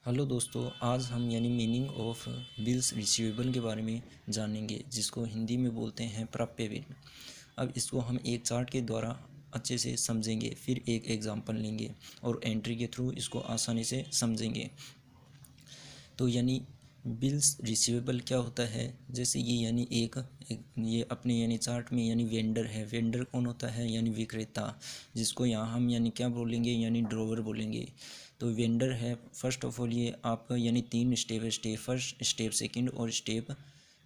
Hello दोस्तों, आज हम मीनिंग ऑफ बिल्स रिसीवेबल के बारे में जानेंगे, जिसको हिंदी में बोलते हैं प्राप्य बिल। अब इसको हम एक चार्ट के द्वारा अच्छे से समझेंगे, फिर एक एग्जांपल लेंगे और एंट्री के थ्रू इसको आसानी से समझेंगे। तो बिल्स रिसीवेबल क्या होता है, जैसे ये ये अपने चार्ट में वेंडर है। वेंडर कौन होता है? विक्रेता, जिसको यहाँ हम क्या बोलेंगे? ड्रॉवर बोलेंगे। तो वेंडर है, फर्स्ट ऑफ ऑल ये आपका तीन स्टेप है, स्टेप फर्स्ट, स्टेप सेकंड और स्टेप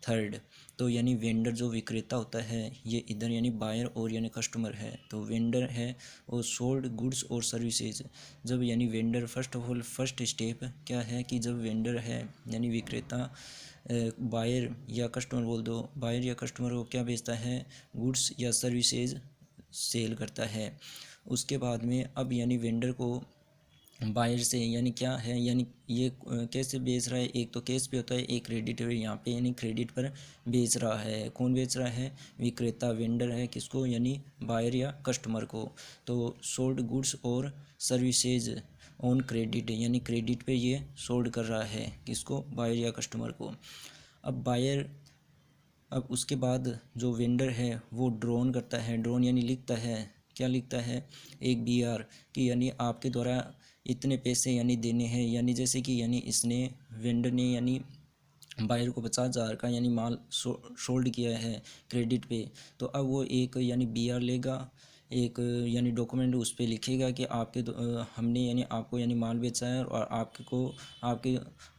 थर्ड। तो वेंडर जो विक्रेता होता है, ये इधर बायर और कस्टमर है। तो वेंडर है और सोल्ड गुड्स और सर्विसेज। जब vendor first of all first step क्या है कि जब वेंडर है विक्रेता बायर या कस्टमर बोल दो, बायर या कस्टमर को क्या बेचता है? गुड्स या सर्विसेज सेल करता है। उसके बाद में अब वेंडर को बायर से क्या है ये कैसे बेच रहा है? एक तो कैश पे होता है, एक क्रेडिट पे। यहाँ पे क्रेडिट पर बेच रहा है। कौन बेच रहा है? विक्रेता। वेंडर है किसको? बायर या कस्टमर को। तो सोल्ड गुड्स और सर्विसेज ऑन क्रेडिट, क्रेडिट पे ये सोल्ड कर रहा है किसको? बायर या कस्टमर को। अब उसके बाद जो वेंडर है वो ड्रोन करता है। ड्रोन लिखता है। क्या लिखता है? एक BR कि आपके द्वारा इतने पैसे देने हैं। जैसे कि इसने वेंडर ने बायर को 50,000 का माल सोल्ड किया है क्रेडिट पे। तो अब वो एक BR लेगा, एक डॉक्यूमेंट उस पर लिखेगा कि हमने आपको माल बेचा है और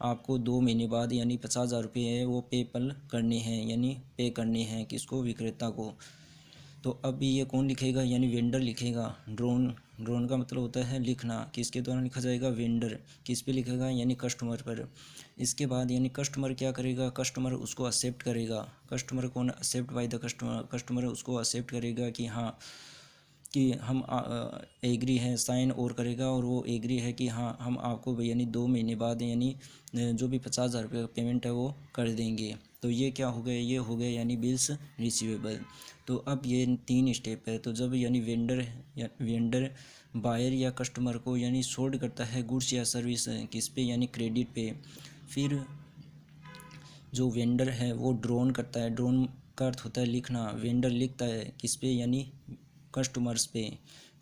आपको 2 महीने बाद 50,000 रुपये है वो पेपल करने हैं, पे करने हैं किसको? विक्रेता को। तो अब ये कौन लिखेगा? वेंडर लिखेगा। ड्रोन का मतलब होता है लिखना। किसके द्वारा लिखा जाएगा? वेंडर। किस पे लिखेगा? कस्टमर पर। इसके बाद कस्टमर क्या करेगा? कस्टमर उसको एक्सेप्ट करेगा। कस्टमर कौन? Except by the customer. Customer उसको एक्सेप्ट करेगा कि हाँ कि हम एग्री हैं, साइन और करेगा। और वो एग्री है कि हाँ हम आपको 2 महीने बाद जो भी 50,000 रुपये का पेमेंट है वो कर देंगे। तो ये क्या हो गया? ये हो गया बिल्स रिसीवेबल। तो अब ये 3 स्टेप है। तो जब वेंडर बायर या कस्टमर को सोल्ड करता है गुड्स या सर्विस किस पे? क्रेडिट पे। फिर जो वेंडर है वो ड्रोन करता है। ड्रोन का अर्थ होता है लिखना। वेंडर लिखता है किस पे? कस्टमर्स पे।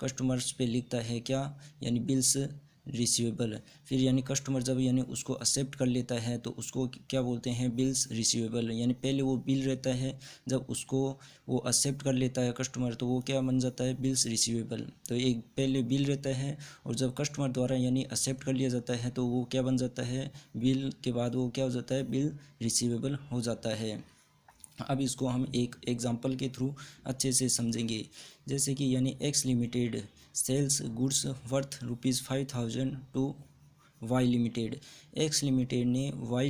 कस्टमर्स पे लिखता है क्या? Bills receivable. फिर कस्टमर जब उसको एक्सेप्ट कर लेता है तो उसको क्या बोलते हैं? Bills receivable. पहले वो बिल रहता है, जब उसको वो एक्सेप्ट कर लेता है कस्टमर तो वो क्या बन जाता है? Bills receivable. तो एक पहले बिल रहता है और जब कस्टमर द्वारा एक्सेप्ट कर लिया जाता है तो वो क्या बन जाता है? बिल के बाद वो क्या हो जाता है? बिल रिसीवेबल हो जाता है। अब इसको हम एक एग्जांपल के थ्रू अच्छे से समझेंगे। जैसे कि X limited sells goods worth ₹5,000 to Y limited. X limited ने वाई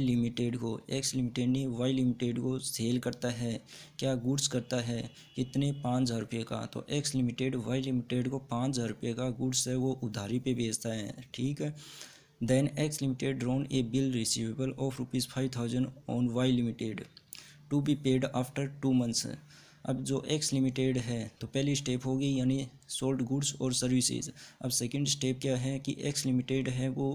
लिमिटेड को सेल करता है। क्या गुड्स करता है? कितने? 5,000 रुपये का। तो एक्स लिमिटेड वाई लिमिटेड को 5,000 रुपये का गुड्स है वो उधारी पे बेचता है। ठीक है। Then X limited drawn a bill receivable of ₹5,000 on Y limited to be paid after 2 months. अब जो एक्स लिमिटेड है तो पहली स्टेप होगी सोल्ड गुड्स और सर्विसेज। अब सेकंड स्टेप क्या है कि एक्स लिमिटेड है वो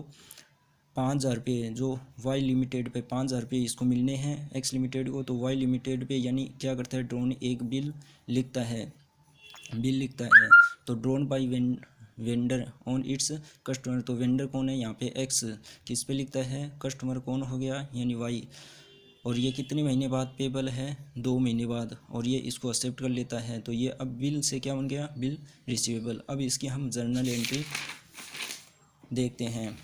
5,000 रुपये जो वाई लिमिटेड पे 5,000 रुपये इसको मिलने हैं एक्स लिमिटेड को। तो वाई लिमिटेड पे क्या करता है? ड्रोन एक बिल लिखता है। तो drone by vendor on its customer. तो वेंडर कौन है यहाँ पे? एक्स। किस पे लिखता है? कस्टमर कौन हो गया? वाई। और ये कितने महीने बाद पेबल है? 2 महीने बाद। और ये इसको एक्सेप्ट कर लेता है। तो ये अब बिल से क्या बन गया? Bill receivable. अब इसकी हम जर्नल एंट्री देखते हैं।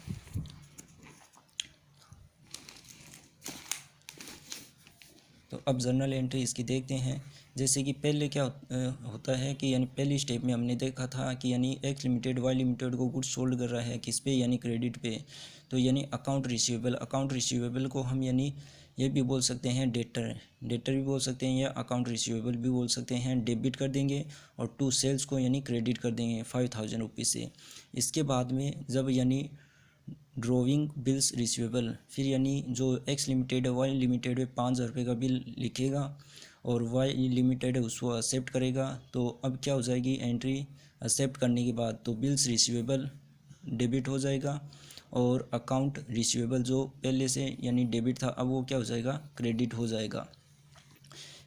तो अब जर्नल एंट्री इसकी देखते हैं। जैसे कि पहले क्या होता है कि पहली स्टेप में हमने देखा था कि एक्स लिमिटेड वाई लिमिटेड को गुड्स सोल्ड कर रहा है किस पे? क्रेडिट पे। तो अकाउंट रिसीवेबल को हम ये भी बोल सकते हैं डेटर भी बोल सकते हैं या अकाउंट रिसीवेबल भी बोल सकते हैं। डेबिट कर देंगे और टू सेल्स को क्रेडिट कर देंगे 5,000 रुपये से। इसके बाद में जब ड्रॉविंग बिल्स रिसीवेबल, फिर जो एक्स लिमिटेड है वाई लिमिटेड पे 5,000 रुपये का बिल लिखेगा और वाई लिमिटेड है उसको एक्सेप्ट करेगा। तो अब क्या हो जाएगी एंट्री? एक्सेप्ट करने के बाद तो बिल्स रिसीवेबल डेबिट हो जाएगा और अकाउंट रिसीवेबल जो पहले से यानी डेबिट था अब वो क्या हो जाएगा, क्रेडिट हो जाएगा।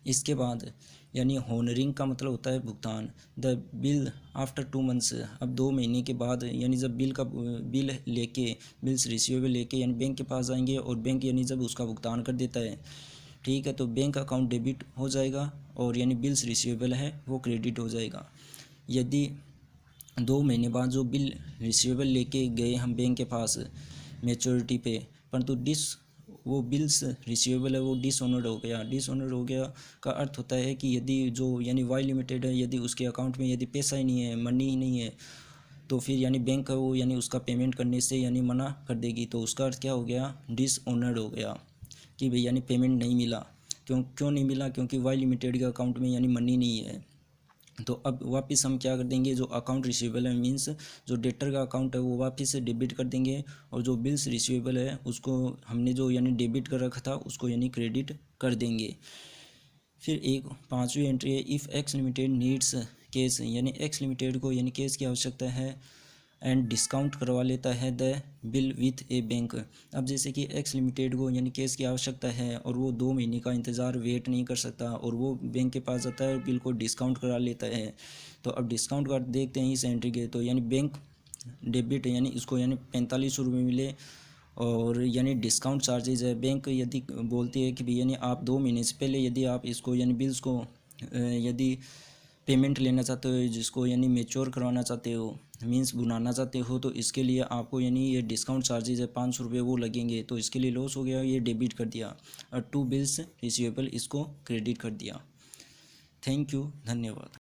इसके बाद यानी होनरिंग का मतलब होता है भुगतान। द बिल आफ्टर 2 मंथ्स, अब 2 महीने के बाद यानी जब बिल लेके बिल्स रिसीवेबल लेके यानी बैंक के पास आएंगे और बैंक यानी जब उसका भुगतान कर देता है, ठीक है, तो बैंक अकाउंट डेबिट हो जाएगा और यानी बिल्स रिसीवेबल है वो क्रेडिट हो जाएगा। यदि 2 महीने बाद जो बिल रिसीवेबल लेके गए हम बैंक के पास मैच्योरिटी पे, परंतु वो बिल्स रिसीवेबल है वो डिसऑनर्ड हो गया। डिसऑनर्ड हो गया का अर्थ होता है कि यदि जो यानी वाई लिमिटेड है, यदि उसके अकाउंट में यदि पैसा ही नहीं है, मनी ही नहीं है, तो फिर यानी बैंक है वो यानी उसका पेमेंट करने से यानी मना कर देगी। तो उसका अर्थ क्या हो गया, डिसऑनर्ड हो गया कि भाई यानी पेमेंट नहीं मिला। क्यों नहीं मिला, क्योंकि वाई लिमिटेड के अकाउंट में यानी मनी नहीं है। तो अब वापस हम क्या कर देंगे, जो अकाउंट रिसीवेबल है मीन्स जो डेटर का अकाउंट है वो वापस से डेबिट कर देंगे और जो बिल्स रिसीवेबल है उसको हमने जो यानी डेबिट कर रखा था उसको यानी क्रेडिट कर देंगे। फिर एक 5वीं एंट्री है, if x limited needs case, यानी एक्स लिमिटेड को यानी केस की आवश्यकता है एंड डिस्काउंट करवा लेता है the bill with A bank. अब जैसे कि एक्स लिमिटेड को यानी केस की आवश्यकता है और वो 2 महीने का इंतज़ार वेट नहीं कर सकता और वो बैंक के पास जाता है, बिल को डिस्काउंट करा लेता है। तो अब डिस्काउंट कर देखते हैं इस एंट्री के, तो यानी बैंक डेबिट यानी इसको यानी 45 रुपये मिले और यानी डिस्काउंट चार्जेज है। बैंक यदि बोलती है कि भाई यानी आप 2 महीने से पहले यदि आप इसको यानी बिल्स को यदि पेमेंट लेना चाहते हो, जिसको यानी मेच्योर करवाना चाहते हो मीन्स भुनाना चाहते हो, तो इसके लिए आपको यानी ये डिस्काउंट चार्जेज है 500 रुपये वो लगेंगे। तो इसके लिए लॉस हो गया, ये डेबिट कर दिया और 2 बिल्स रिसीवेबल इसको क्रेडिट कर दिया। थैंक यू, धन्यवाद।